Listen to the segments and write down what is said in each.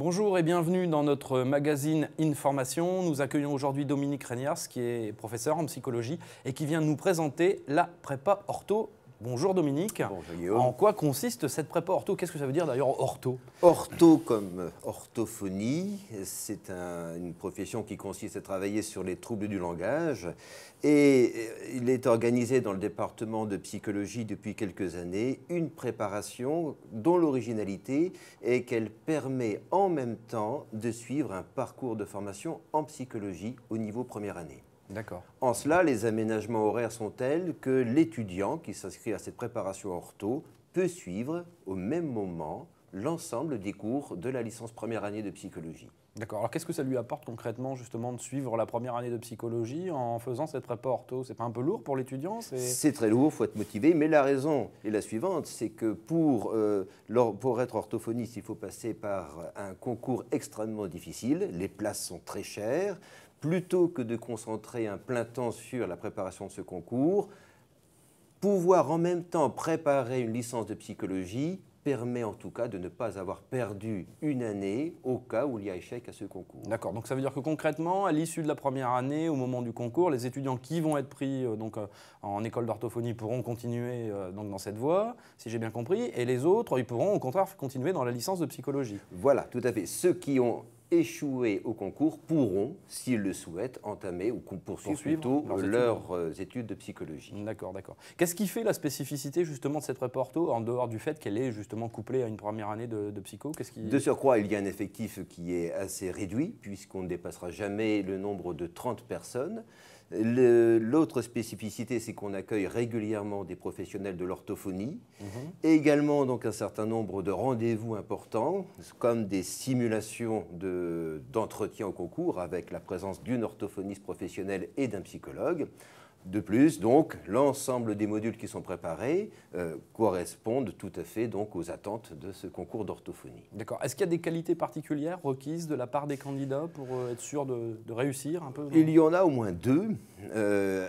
Bonjour et bienvenue dans notre magazine Information. Nous accueillons aujourd'hui Dominique Reignars, qui est professeur en psychologie et qui vient nous présenter la prépa ortho. Bonjour Dominique. Bonjour Guillaume. En quoi consiste cette prépa ortho? Qu'est-ce que ça veut dire d'ailleurs ortho? Ortho comme orthophonie, c'est une profession qui consiste à travailler sur les troubles du langage et il est organisé dans le département de psychologie depuis quelques années, une préparation dont l'originalité est qu'elle permet en même temps de suivre un parcours de formation en psychologie au niveau première année. D'accord. En cela, les aménagements horaires sont tels que l'étudiant qui s'inscrit à cette préparation ortho peut suivre au même moment l'ensemble des cours de la licence première année de psychologie. D'accord. Alors qu'est-ce que ça lui apporte concrètement justement de suivre la première année de psychologie en faisant cette prépa ortho? C'est pas un peu lourd pour l'étudiant? C'est très lourd, il faut être motivé, mais la raison est la suivante, c'est que pour être orthophoniste, il faut passer par un concours extrêmement difficile, les places sont très chères. Plutôt que de concentrer un plein temps sur la préparation de ce concours, pouvoir en même temps préparer une licence de psychologie permet en tout cas de ne pas avoir perdu une année au cas où il y a échec à ce concours. D'accord, donc ça veut dire que concrètement, à l'issue de la première année, au moment du concours, les étudiants qui vont être pris en école d'orthophonie pourront continuer dans cette voie, si j'ai bien compris, et les autres, ils pourront au contraire continuer dans la licence de psychologie. Voilà, tout à fait. Ceux qui ont échoué au concours pourront, s'ils le souhaitent, entamer ou poursuivre plutôt leurs études de psychologie. D'accord, d'accord. Qu'est-ce qui fait la spécificité justement de cette prépa ortho, en dehors du fait qu'elle est justement couplée à une première année de psycho? De surcroît, il y a un effectif qui est assez réduit, puisqu'on ne dépassera jamais le nombre de 30 personnes. L'autre spécificité, c'est qu'on accueille régulièrement des professionnels de l'orthophonie, et également donc un certain nombre de rendez-vous importants, comme des simulations d'entretien au concours avec la présence d'une orthophoniste professionnelle et d'un psychologue. De plus, donc, l'ensemble des modules qui sont préparés correspondent tout à fait donc, aux attentes de ce concours d'orthophonie. D'accord. Est-ce qu'il y a des qualités particulières requises de la part des candidats pour être sûr de réussir un peu? Il y en a au moins deux.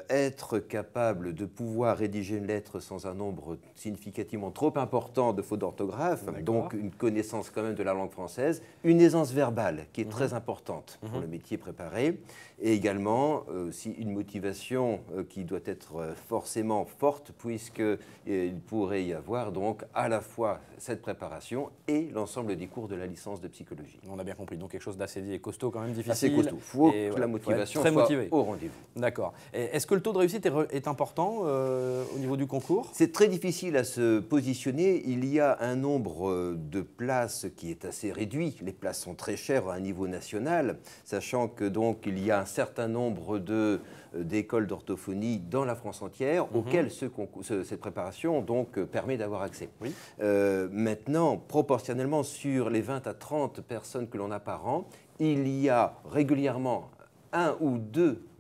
Être capable de pouvoir rédiger une lettre sans un nombre significativement trop important de fautes d'orthographe, donc une connaissance quand même de la langue française, une aisance verbale qui est très importante pour le métier préparé, et également aussi une motivation qui doit être forcément forte, puisqu'il pourrait y avoir donc à la fois cette préparation et l'ensemble des cours de la licence de psychologie. On a bien compris, donc quelque chose d'assez costaud, quand même difficile. Assez costaud, il faut que la motivation soit au rendez-vous. D'accord. Est-ce que le taux de réussite est important au niveau du concours? C'est très difficile à se positionner. Il y a un nombre de places qui est assez réduit. Les places sont très chères à un niveau national, sachant que donc il y a un certain nombre d'écoles d'orthophonie dans la France entière auxquelles cette préparation donc, permet d'avoir accès. Oui. Maintenant, proportionnellement sur les 20 à 30 personnes que l'on a par an, il y a régulièrement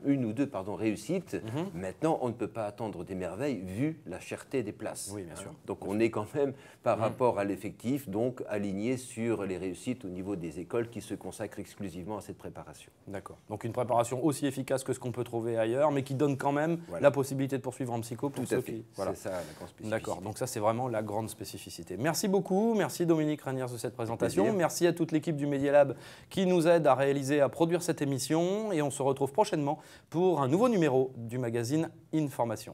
une ou deux réussites. Maintenant, on ne peut pas attendre des merveilles vu la cherté des places. Oui, bien sûr. Donc, on est quand même, par rapport à l'effectif, donc aligné sur les réussites au niveau des écoles qui se consacrent exclusivement à cette préparation. D'accord. Donc, une préparation aussi efficace que ce qu'on peut trouver ailleurs, mais qui donne quand même la possibilité de poursuivre en psycho pour ceux qui... Voilà. C'est ça la grande spécificité. D'accord. Donc, ça, c'est vraiment la grande spécificité. Merci beaucoup. Merci Dominique Reignars de cette présentation. Merci à toute l'équipe du Media Lab qui nous aide à réaliser, à produire cette émission. Et on se retrouve prochainement pour un nouveau numéro du magazine Information.